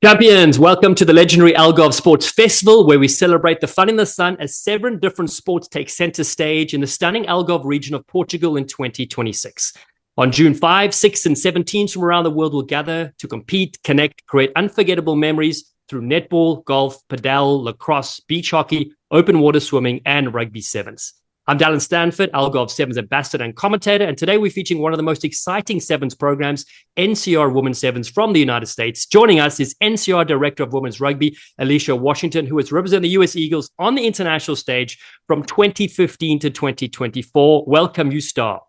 Champions, welcome to the legendary Algarve Sports Festival, where we celebrate the fun in the sun as 7 different sports take center stage in the stunning Algarve region of Portugal in 2026. On June 5, 6, and 17, from around the world will gather to compete, connect, create unforgettable memories through netball, golf, padel, lacrosse, beach hockey, open water swimming, and rugby sevens. I'm Dallen Stanford, Algarve Sevens ambassador and commentator, and today we're featuring one of the most exciting Sevens programs, NCR Women's Sevens from the United States. Joining us is NCR Director of Women's Rugby, Alycia Washington, who has represented the US Eagles on the international stage from 2015 to 2024. Welcome, you star.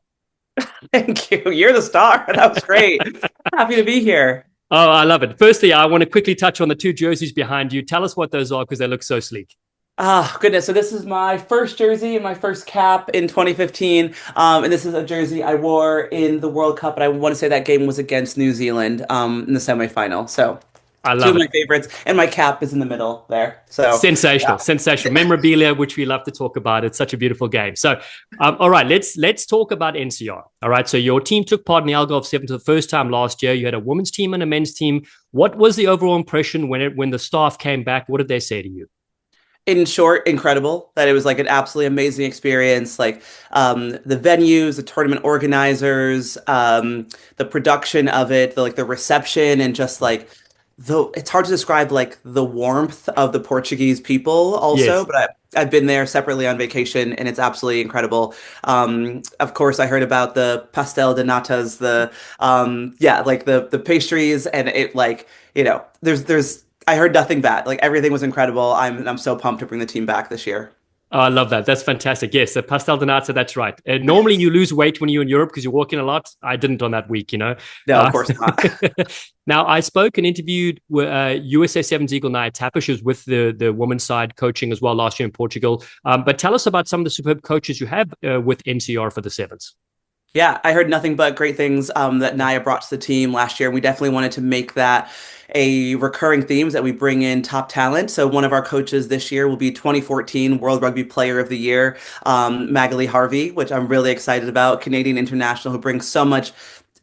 Thank you. You're the star. That was great. Happy to be here. Oh, I love it. Firstly, I want to quickly touch on the 2 jerseys behind you. Tell us what those are because they look so sleek. Oh, goodness. So this is my first jersey and my first cap in 2015. And this is a jersey I wore in the World Cup. And I want to say that game was against New Zealand in the semifinal. So I love two of my it. favorites. And my cap is in the middle there. So Sensational, yeah. sensational memorabilia, which we love to talk about. It's such a beautiful game. So, all right, let's talk about NCR. All right, so your team took part in the Algarve Seven for the first time last year. You had a women's team and a men's team. What was the overall impression when the staff came back? What did they say to you? In short, incredible. That it was like an absolutely amazing experience. Like the venues, the tournament organizers, the production of it, the reception, and just like it's hard to describe like the warmth of the Portuguese people also. Yes. But I've been there separately on vacation, and it's absolutely incredible. Of course, I heard about the pastel de natas, the pastries, and it like there's I heard nothing bad. Like everything was incredible. I'm so pumped to bring the team back this year. Oh, I love that. That's fantastic. Yes, the pastel de nata, that's right. Normally you lose weight when you're in Europe because you're walking a lot. I didn't on that week, you know. No, of course not. Now, I spoke and interviewed USA Sevens Eagle Naya Tapper. She was with the women's side coaching as well last year in Portugal. But tell us about some of the superb coaches you have with NCR for the Sevens. Yeah, I heard nothing but great things that Naya brought to the team last year. We definitely wanted to make that a recurring theme that we bring in top talent. So one of our coaches this year will be 2014 World Rugby Player of the Year, Magali Harvey, which I'm really excited about. Canadian international who brings so much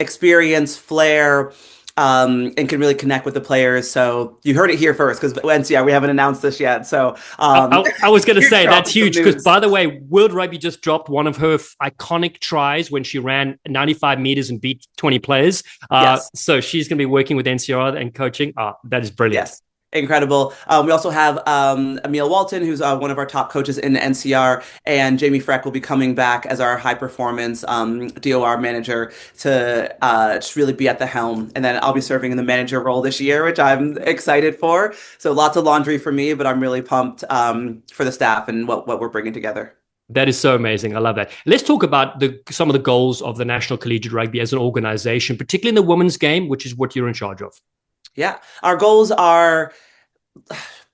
experience, flair, and can really connect with the players. So you heard it here first because NCR, we haven't announced this yet. So I was going to say that's huge because, news. by the way, World Rugby just dropped one of her iconic tries when she ran 95 meters and beat 20 players. Yes. So she's going to be working with NCR and coaching. That is brilliant. Yes. Incredible. We also have Emil Walton, who's one of our top coaches in NCR, and Jamie Freck will be coming back as our high performance DOR manager to just really be at the helm. And then I'll be serving in the manager role this year, which I'm excited for. So lots of laundry for me, but I'm really pumped for the staff and what we're bringing together. That is so amazing. I love that. Let's talk about some of the goals of the National Collegiate Rugby as an organization, particularly in the women's game, which is what you're in charge of. Yeah, our goals are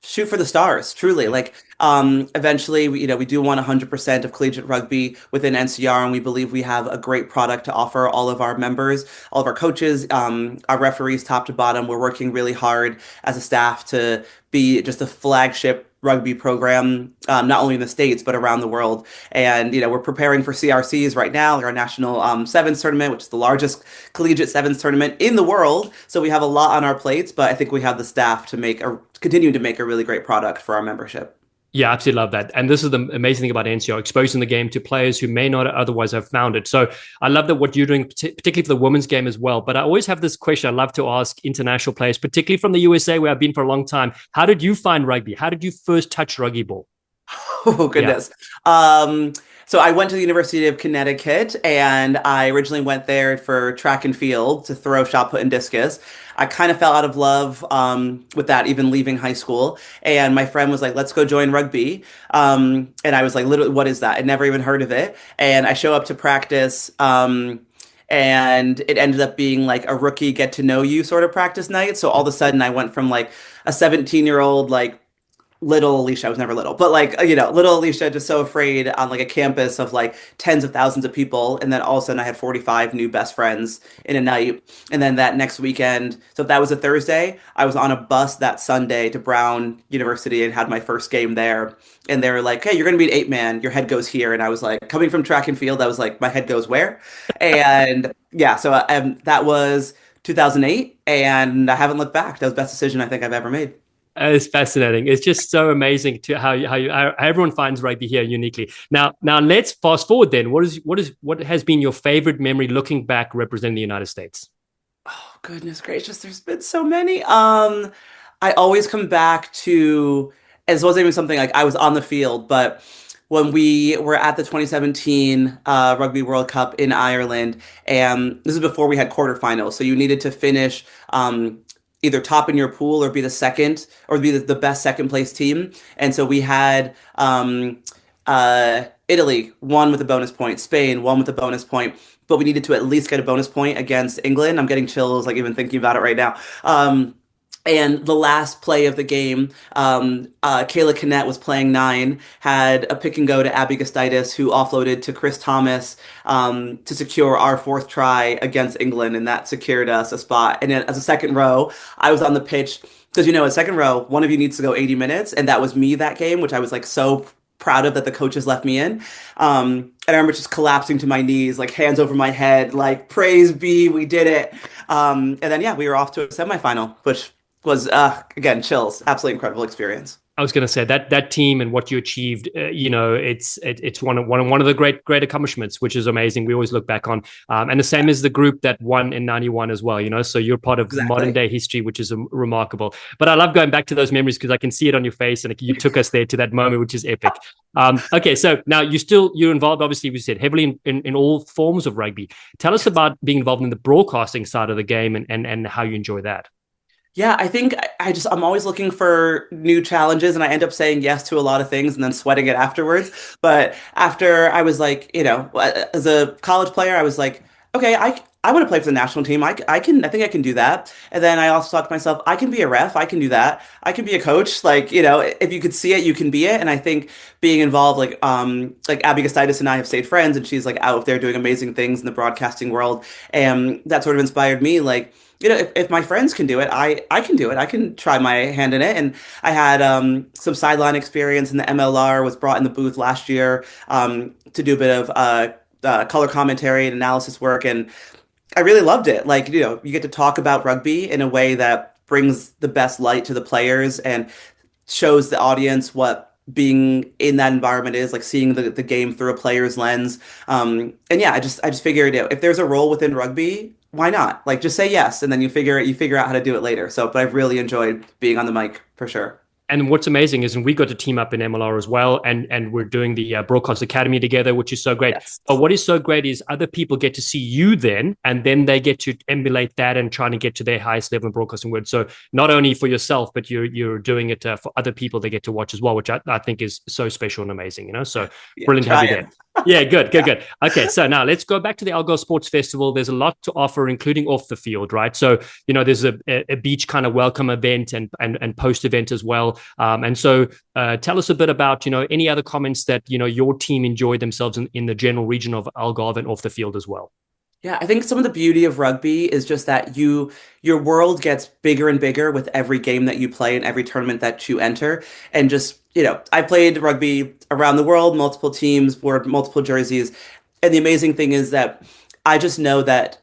shoot for the stars, truly. Like eventually, we do want 100% of collegiate rugby within NCR, and we believe we have a great product to offer all of our members, all of our coaches, our referees, top to bottom. We're working really hard as a staff to be just a flagship rugby program, not only in the States, but around the world. And, we're preparing for CRCs right now, like our national sevens tournament, which is the largest collegiate sevens tournament in the world. So we have a lot on our plates, but I think we have the staff to continue to make a really great product for our membership. Yeah, absolutely love that. And this is the amazing thing about NCR, exposing the game to players who may not otherwise have found it. So I love that what you're doing, particularly for the women's game as well. But I always have this question I love to ask international players, particularly from the USA, where I've been for a long time. How did you find rugby? How did you first touch rugby ball? Oh, goodness. Yeah. So I went to the University of Connecticut, and I originally went there for track and field to throw, shot put, and discus. I kind of fell out of love with that, even leaving high school. And my friend was like, let's go join rugby. And I was like, literally, what is that? I'd never even heard of it. And I show up to practice, and it ended up being like a rookie get to know you sort of practice night. So all of a sudden I went from like a 17-year-old, like little Alycia, I was never little, but like, little Alycia, just so afraid on like a campus of like tens of thousands of people. And then all of a sudden I had 45 new best friends in a night. And then that next weekend, so if that was a Thursday, I was on a bus that Sunday to Brown University and had my first game there. And they were like, hey, you're going to be an 8-man. Your head goes here. And I was like, coming from track and field, I was like, my head goes where? And yeah, so that was 2008, and I haven't looked back. That was the best decision I think I've ever made. It's fascinating. It's just so amazing to how everyone finds rugby here uniquely. Now let's fast forward then. What has been your favorite memory looking back representing the United States? Oh, goodness gracious, there's been so many. I always come back to, as wasn't even something like I was on the field, but when we were at the 2017 Rugby World Cup in Ireland, and this is before we had quarterfinals, so you needed to finish either top in your pool or be the second or be the best second place team. And so we had Italy won with a bonus point, Spain won with a bonus point, but we needed to at least get a bonus point against England. I'm getting chills like even thinking about it right now. And the last play of the game, Kayla Kinnett was playing nine, had a pick and go to Abby Gustitis, who offloaded to Chris Thomas to secure our fourth try against England, and that secured us a spot. And then as a second row, I was on the pitch because a second row, one of you needs to go 80 minutes, and that was me that game, which I was like so proud of that the coaches left me in. And I remember just collapsing to my knees, like hands over my head, like praise be, we did it. And then yeah, we were off to a semifinal, which was again chills, absolutely incredible experience. I was going to say that team and what you achieved, it's one of the great accomplishments, which is amazing. We always look back on, and the same as the group that won in '91 as well. So you're part of Exactly. modern day history, which is remarkable. But I love going back to those memories because I can see it on your face, and you took us there to that moment, which is epic. Okay, so now you're involved. Obviously, we said heavily in all forms of rugby. Tell us about being involved in the broadcasting side of the game and how you enjoy that. Yeah, I think I'm always looking for new challenges, and I end up saying yes to a lot of things and then sweating it afterwards. But after I was like, as a college player, I was like, okay, I want to play for the national team. I think I can do that. And then I also thought to myself, I can be a ref. I can do that. I can be a coach. Like, if you could see it, you can be it. And I think being involved, like Abby Gustitis and I have stayed friends, and she's like out there doing amazing things in the broadcasting world. And that sort of inspired me, like, if my friends can do it, I can do it. I can try my hand in it. And I had some sideline experience in the MLR, was brought in the booth last year to do a bit of color commentary and analysis work. And I really loved it. Like, you get to talk about rugby in a way that brings the best light to the players and shows the audience what being in that environment is, like seeing the game through a player's lens. And yeah, I just figured if there's a role within rugby, why not? Like just say yes, and then you figure out how to do it later. So, but I've really enjoyed being on the mic for sure. And what's amazing is, and we got to team up in MLR as well, and we're doing the Broadcast Academy together, which is so great. Yes. But what is so great is other people get to see you then, and then they get to emulate that and trying to get to their highest level in broadcasting world. So not only for yourself, but you're doing it for other people they get to watch as well, which I think is so special and amazing. So Yeah, brilliant to have you trying. there. Yeah, good. Okay, so now let's go back to the Algarve Sports Festival. There's a lot to offer, including off the field, right? So, there's a beach kind of welcome event and post event as well. And so tell us a bit about, any other comments that, your team enjoyed themselves in the general region of Algarve and off the field as well. Yeah, I think some of the beauty of rugby is just that your world gets bigger and bigger with every game that you play and every tournament that you enter. And just, I played rugby around the world, multiple teams, wore multiple jerseys. And the amazing thing is that I just know that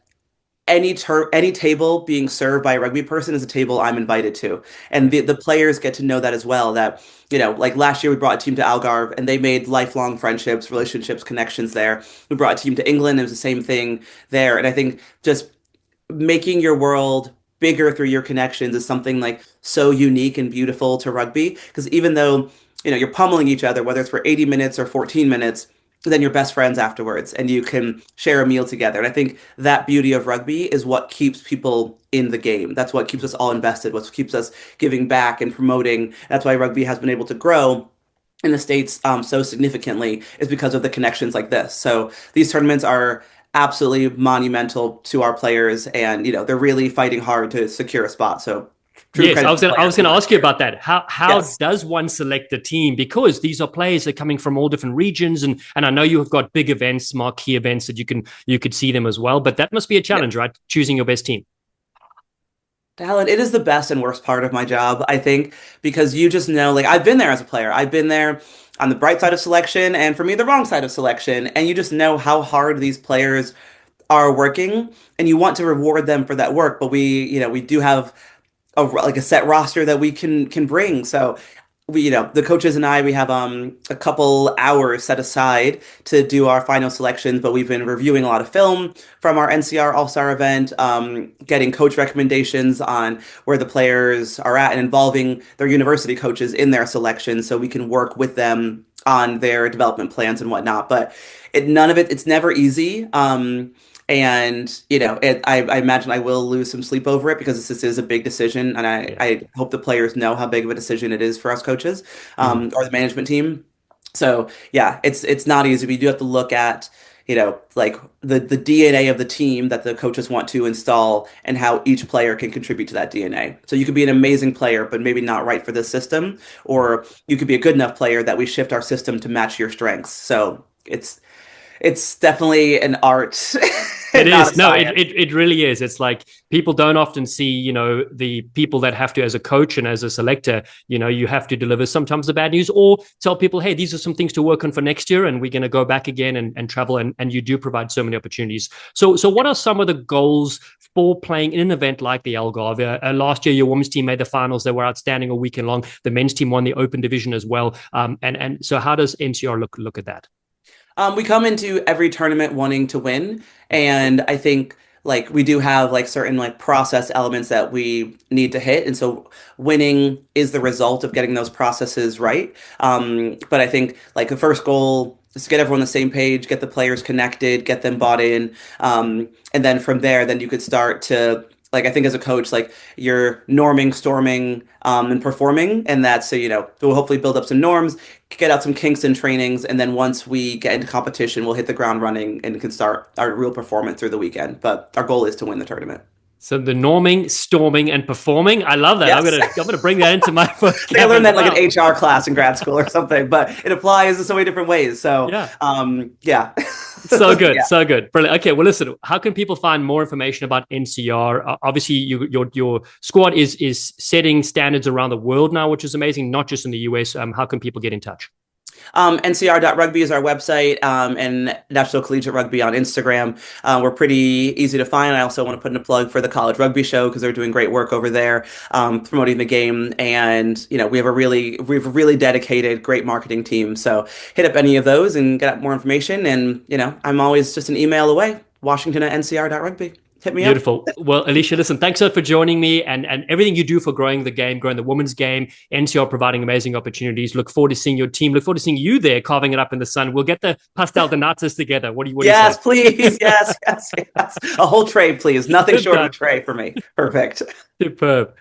any table being served by a rugby person is a table I'm invited to. And the players get to know that as well, that, like last year we brought a team to Algarve and they made lifelong friendships, relationships, connections there. We brought a team to England, it was the same thing there. And I think just making your world bigger through your connections is something like so unique and beautiful to rugby. Because even though, you're pummeling each other, whether it's for 80 minutes or 14 minutes, then you're best friends afterwards and you can share a meal together. And I think that beauty of rugby is what keeps people in the game. That's what keeps us all invested, what keeps us giving back and promoting. That's why rugby has been able to grow in the States so significantly, is because of the connections like this. So these tournaments are absolutely monumental to our players, and they're really fighting hard to secure a spot. So yes, I was going to ask you about that. How Yes. does one select a team? Because these are players that are coming from all different regions, and I know you have got big events, marquee events that you could see them as well. But that must be a challenge, right? Choosing your best team. Dallen, it is the best and worst part of my job, I think, because you just know, like, I've been there as a player. I've been there on the bright side of selection, and for me, the wrong side of selection. And you just know how hard these players are working, and you want to reward them for that work. But we do have a set roster that we can bring. So the coaches and I, we have a couple hours set aside to do our final selections, but we've been reviewing a lot of film from our NCR All-Star event, getting coach recommendations on where the players are at and involving their university coaches in their selections so we can work with them on their development plans and whatnot. But it's never easy. And I imagine I will lose some sleep over it because this is a big decision, and I hope the players know how big of a decision it is for us coaches, or the management team. So yeah, it's not easy. We do have to look at like the DNA of the team that the coaches want to install and how each player can contribute to that DNA. So you could be an amazing player, but maybe not right for this system, or you could be a good enough player that we shift our system to match your strengths. So it's definitely an art. It is. No, it really is. It's like people don't often see, the people that have to, as a coach and as a selector, you have to deliver sometimes the bad news or tell people, hey, these are some things to work on for next year. And we're going to go back again and travel. And you do provide so many opportunities. So what are some of the goals for playing in an event like the Algarve? Last year, your women's team made the finals. They were outstanding all weekend long. The men's team won the open division as well. And so how does NCR look at that? We come into every tournament wanting to win, and I think like we do have like certain like process elements that we need to hit, and so winning is the result of getting those processes right. But I think like the first goal is to get everyone on the same page, get the players connected, get them bought in, and then from there, then you could start to like I think as a coach, like you're norming, storming, and performing, and that's so we'll hopefully build up some norms, get out some kinks and trainings, and then once we get into competition, we'll hit the ground running and can start our real performance through the weekend. But our goal is to win the tournament. So the norming, storming, and performing. I love that. Yes. I'm gonna bring that into my book. I learned that like an HR class in grad school or something, but it applies in so many different ways. So yeah. So good, so good, brilliant. Okay, well, listen. How can people find more information about NCR? Obviously, your squad is setting standards around the world now, which is amazing. Not just in the US. How can people get in touch? NCR.rugby is our website, and National Collegiate Rugby on Instagram. We're pretty easy to find. I also want to put in a plug for the College Rugby Show because they're doing great work over there, promoting the game. And we have a really dedicated, great marketing team. So hit up any of those and get out more information. And I'm always just an email away. Washington@ncr.rugby. Hit me Beautiful. Up. Well, Alycia, listen, thanks so much for joining me and everything you do for growing the game, growing the women's game, NCR providing amazing opportunities. Look forward to seeing your team. Look forward to seeing you there carving it up in the sun. We'll get the pastel de natas together. What do you Yes, say? Please. Yes. A whole tray, please. Nothing short of a tray for me. Perfect. Superb.